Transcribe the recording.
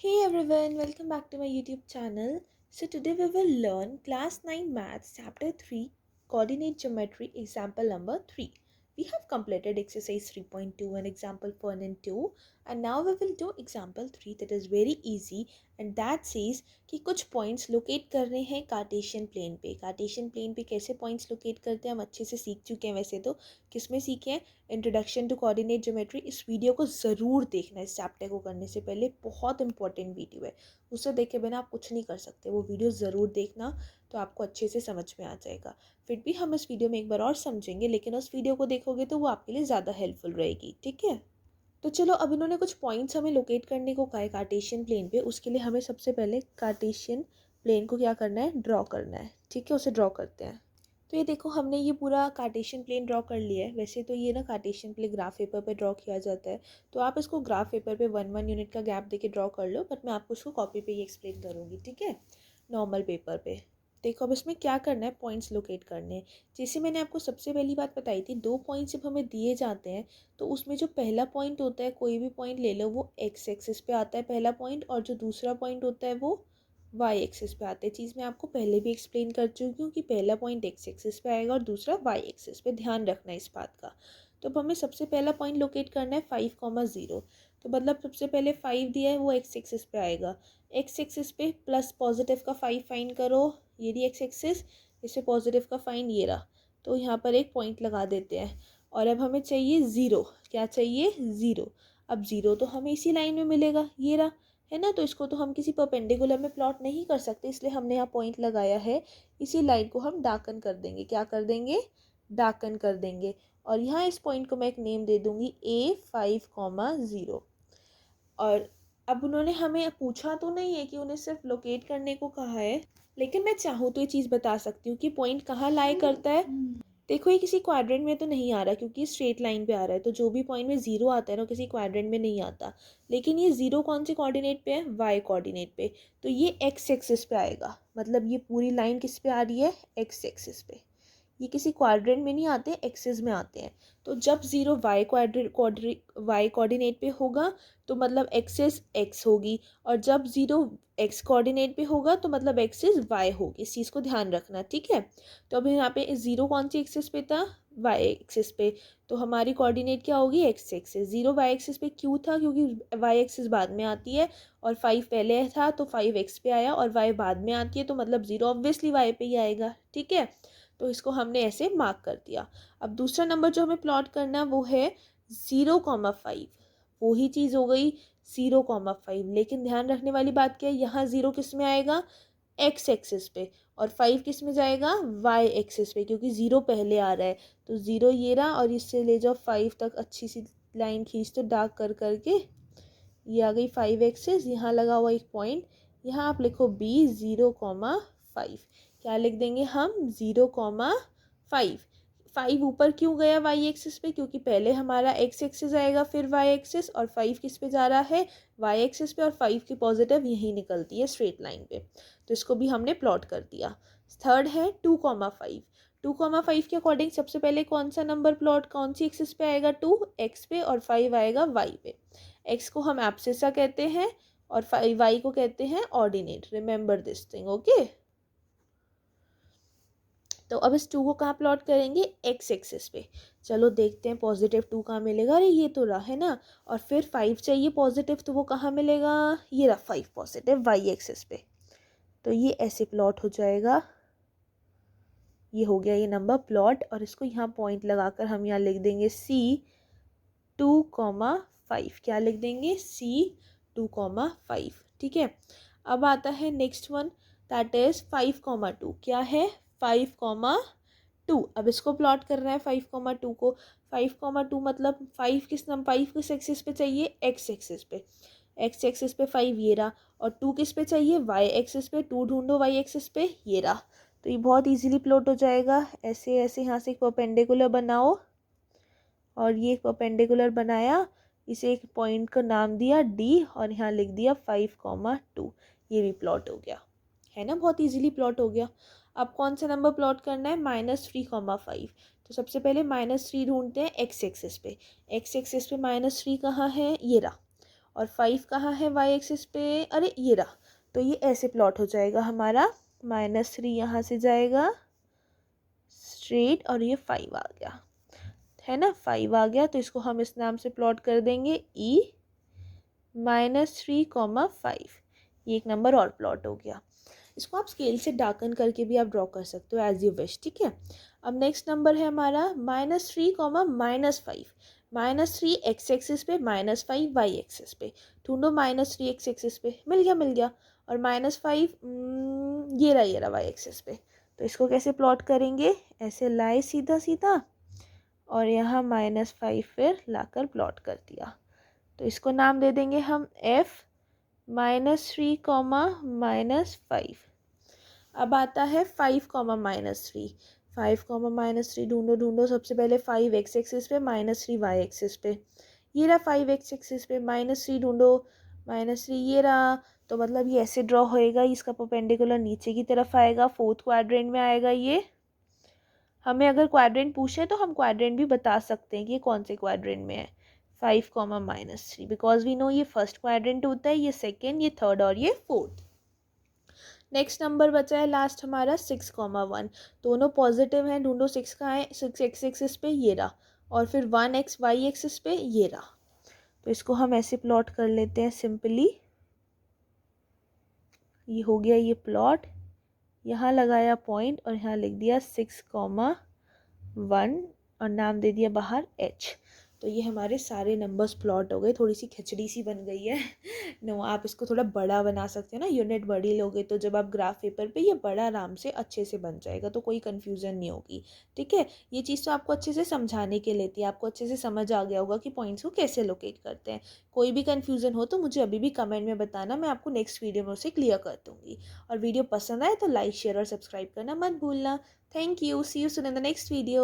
Hey everyone, welcome back to my YouTube channel. So today we will learn class 9 maths chapter 3 coordinate geometry example number 3. We have completed exercise 3.2 and example 1 and 2 and now we will do example 3 that is very easy and that says कि कुछ points locate करने हैं Cartesian plane पे। Cartesian plane पे कैसे points locate करते हैं हम अच्छे से सीख चुके हैं। वैसे तो किस में सीखे हैं? Introduction to coordinate geometry. इस वीडियो को ज़रूर देखना, इस चैप्टर को करने से पहले बहुत इंपॉर्टेंट वीडियो है। उसे देखे बिना आप कुछ नहीं कर सकते। वो वीडियो ज़रूर देखना तो आपको अच्छे से समझ में आ जाएगा। फिर भी हम इस वीडियो में एक बार और समझेंगे, लेकिन उस वीडियो को देखोगे तो वो आपके लिए ज़्यादा हेल्पफुल रहेगी। ठीक है, तो चलो अब इन्होंने कुछ पॉइंट्स हमें लोकेट करने को कहा है कार्टेशियन प्लेन पे। उसके लिए हमें सबसे पहले कार्टेशियन प्लेन को क्या करना है? ड्रॉ करना है। ठीक है, उसे ड्रॉ करते हैं। तो ये देखो हमने ये पूरा कार्टेशियन प्लेन ड्रॉ कर लिया है। वैसे तो ये ना कार्टेशियन प्लेन ग्राफ पेपर पे ड्रॉ किया जाता है, तो आप इसको ग्राफ पेपर पे 1 यूनिट का गैप देके ड्रॉ कर लो, बट मैं आपको इसको कॉपी पे ही एक्सप्लेन करूँगी। ठीक है, नॉर्मल पेपर पे। देखो अब इसमें क्या करना है, पॉइंट्स लोकेट करने हैं। जैसे मैंने आपको सबसे पहली बात बताई थी, दो पॉइंट्स जब हमें दिए जाते हैं तो उसमें जो पहला पॉइंट होता है, कोई भी पॉइंट ले लो, वो एक्स एक्सिस पे आता है पहला पॉइंट, और जो दूसरा पॉइंट होता है वो वाई एक्सिस पे आते हैं। चीज़ मैं आपको पहले भी एक्सप्लेन कर चुकी हूँ कि पहला पॉइंट एक्स एक्सिस पे आएगा और दूसरा वाई एक्सिस पे। ध्यान रखना इस बात का। तो अब हमें सबसे पहला पॉइंट लोकेट करना है 5,0। तो मतलब सबसे पहले 5 दिया है, वो एक्स एक्सिस पे आएगा। एक्स एक्सिस पे प्लस पॉजिटिव का 5 फाइंड करो, ये रही एक्स एक्सिस, इससे पॉजिटिव का फाइंड ये रहा। तो यहाँ पर एक पॉइंट लगा देते हैं। और अब हमें चाहिए ज़ीरो। क्या चाहिए? ज़ीरो। अब ज़ीरो तो हमें इसी लाइन में मिलेगा, ये रहा, है ना। तो इसको तो हम किसी परपेंडिकुलर में प्लॉट नहीं कर सकते, इसलिए हमने यहाँ पॉइंट लगाया है। इसी लाइन को हम डार्कन कर देंगे। क्या कर देंगे? डार्कन कर देंगे। और यहाँ इस पॉइंट को मैं एक नेम दे दूँगी A5,0। और अब उन्होंने हमें पूछा तो नहीं है कि उन्हें सिर्फ लोकेट करने को कहा है, लेकिन मैं चाहूँ तो ये चीज़ बता सकती हूँ कि पॉइंट कहाँ लाई करता है। देखो ये किसी क्वाड्रेंट में तो नहीं आ रहा, क्योंकि स्ट्रेट लाइन पे आ रहा है, तो जो भी पॉइंट में ज़ीरो आता है ना, किसी क्वाड्रेंट में नहीं आता। लेकिन ये ज़ीरो कौन से कोऑर्डिनेट पे है? वाई कोऑर्डिनेट पे। तो ये एक्स एक्सिस पे आएगा, मतलब ये पूरी लाइन किस पे आ रही है? एक्स एक्सिस पे। ये किसी क्वाड्रेंट में नहीं आते, एक्सिस में आते हैं। तो जब ज़ीरो वाई कोऑर्डिनेट पे होगा तो मतलब एक्सिस एक्स होगी, और जब ज़ीरो एक्स कोऑर्डिनेट पे होगा तो मतलब एक्सिस वाई होगी। इस चीज़ को ध्यान रखना, ठीक है। तो अभी यहाँ पे ज़ीरो कौन सी एक्सिस पे था? वाई एक्सिस पे। तो हमारी कोऑर्डिनेट क्या होगी? X axis. Zero Y axis पे क्यों था? क्योंकि वाई एक्सिस बाद में आती है और 5 पहले था, तो 5 एक्स पे आया, और वाई बाद में आती है, तो मतलब ज़ीरो ऑब्वियसली वाई पे ही आएगा। ठीक है, तो इसको हमने ऐसे मार्क कर दिया। अब दूसरा नंबर जो हमें प्लॉट करना वो है 0,5। वो ही चीज़ हो गई 0,5। लेकिन ध्यान रखने वाली बात क्या है, यहाँ ज़ीरो किस में आएगा? एक्स एक्सिस पे, और 5 किस में जाएगा? वाई एक्सिस पे, क्योंकि ज़ीरो पहले आ रहा है। तो ज़ीरो ये रहा, और इससे ले जाओ 5 तक अच्छी सी लाइन खींच दो डार्क कर करके। ये आ गई 5 एक्सिस, यहाँ लगा हुआ एक पॉइंट, यहाँ आप लिखो बी 0,5। क्या लिख देंगे हम? 0,5। 5 ऊपर क्यों गया वाई एक्सिस पे? क्योंकि पहले हमारा एक्स एक्सिस आएगा फिर वाई एक्सिस, और 5 किस पे जा रहा है? वाई एक्सिस पे, और 5 की पॉजिटिव यहीं निकलती है स्ट्रेट लाइन पे। तो इसको भी हमने प्लॉट कर दिया। थर्ड है 2,5। 2,5 के अकॉर्डिंग सबसे पहले कौन सा नंबर प्लॉट, कौन सी एक्सिस पे आएगा? 2 एक्स पे, और 5 आएगा वाई पे। एक्स को हम एब्सिसा कहते हैं और वाई को कहते हैं ordinate. Remember this thing, okay. तो अब इस 2 को कहाँ प्लॉट करेंगे? एक्स एक्सिस पे। चलो देखते हैं पॉजिटिव 2 कहाँ मिलेगा। अरे ये तो रहा, है ना। और फिर 5 चाहिए पॉजिटिव, तो वो कहाँ मिलेगा? ये रहा 5 पॉजिटिव वाई एक्सिस पे। तो ये ऐसे प्लॉट हो जाएगा। ये हो गया ये नंबर प्लॉट, और इसको यहाँ पॉइंट लगाकर हम यहाँ लिख देंगे C2,5। क्या लिख देंगे? C2,5। ठीक है, अब आता है नेक्स्ट वन, दैट इज 5,2। क्या है? 5,2। अब इसको प्लॉट कर रहा है 5,2 को। 5,2 मतलब 5 किस एक्सिस पे चाहिए? एक्स एक्सिस पे। एक्स एक्सिस पे 5 ये रहा, और 2 किस पे चाहिए? वाई एक्सिस पे। 2 ढूंढो वाई एक्सिस पे, ये रहा। तो ये बहुत इजीली प्लॉट हो जाएगा। ऐसे ऐसे यहाँ से एक परपेंडिकुलर बनाओ, और ये एक परपेंडिकुलर बनाया, इसे एक पॉइंट का नाम दिया डी, और यहाँ लिख दिया 5,2। ये भी प्लॉट हो गया, है ना। बहुत इजीली प्लॉट हो गया। अब कौन सा नंबर प्लॉट करना है? -3,5। तो सबसे पहले -3 ढूंढते हैं एक्स एक्सिस पे। एक्स एक्सिस पे -3 कहाँ है? ये रहा। और 5 कहाँ है वाई एक्सिस पे, अरे ये रहा। तो ये ऐसे प्लॉट हो जाएगा हमारा, -3 यहाँ से जाएगा स्ट्रेट और ये 5 आ गया, है ना, 5 आ गया। तो इसको हम इस नाम से प्लॉट कर देंगे E -3, 5। ये एक नंबर और प्लॉट हो गया। इसको आप स्केल से डार्कन करके भी आप ड्रॉ कर सकते हो एज यू विश, ठीक है। अब नेक्स्ट नंबर है हमारा -3, -5। -3 एक्स एक्सिस पे, -5 वाई एक्सिस पे। ढूंढो -3 एक्स एक्सिस पे, मिल गया मिल गया। और -5 ये रहा वाई एक्सिस पे। तो इसको कैसे प्लॉट करेंगे, ऐसे लाए सीधा सीधा और यहाँ -5 फिर लाकर प्लॉट कर दिया। तो इसको नाम दे देंगे हम F -3, -5। अब आता है 5, -3। 5, -3 ढूंढो ढूंढो। सबसे पहले 5 एक्स एक्सिस पे, -3 वाई एक्सिस पे। ये रहा 5 एक्स एक्सिस पे, -3 ढूंढो, -3 ये रहा। तो मतलब ये ऐसे ड्रॉ होएगा, इसका परपेंडिकुलर नीचे की तरफ आएगा, फोर्थ क्वाड्रेंट में आएगा ये। हमें अगर क्वाड्रेंट पूछे तो हम क्वाड्रेंट भी बता सकते हैं कि ये कौन से क्वाड्रेंट में है। 5, -3 बिकॉज वी नो ये फर्स्ट क्वाड्रेंट होता है, ये सेकेंड, ये थर्ड और ये फोर्थ। नेक्स्ट नंबर बचा है लास्ट हमारा 6, 1। दोनों पॉजिटिव हैं, ढूंढो 6 कहाँ है, 6 एक्स एक्सिस पे ये रहा, और फिर 1 एक्स वाई एक्सिस पे ये रहा। तो इसको हम ऐसे प्लॉट कर लेते हैं सिंपली। ये हो गया ये प्लॉट, यहाँ लगाया पॉइंट और यहाँ लिख दिया 6, 1 और नाम दे दिया बाहर H। तो ये हमारे सारे नंबर्स प्लॉट हो गए। थोड़ी सी खिचड़ी सी बन गई है नो, आप इसको थोड़ा बड़ा बना सकते हैं ना, यूनिट बड़ी लोगे तो जब आप ग्राफ पेपर पे ये बड़ा आराम से अच्छे से बन जाएगा, तो कोई कन्फ्यूज़न नहीं होगी, ठीक है। ये चीज़ तो आपको अच्छे से समझाने के लिए थी, आपको अच्छे से समझ आ गया होगा कि पॉइंट्स को कैसे लोकेट करते हैं। कोई भी कन्फ्यूज़न हो तो मुझे अभी भी कमेंट में बताना, मैं आपको नेक्स्ट वीडियो में उसे क्लियर कर दूँगी। और वीडियो पसंद आए तो लाइक शेयर और सब्सक्राइब करना मत भूलना। Thank you. See you soon in the next video.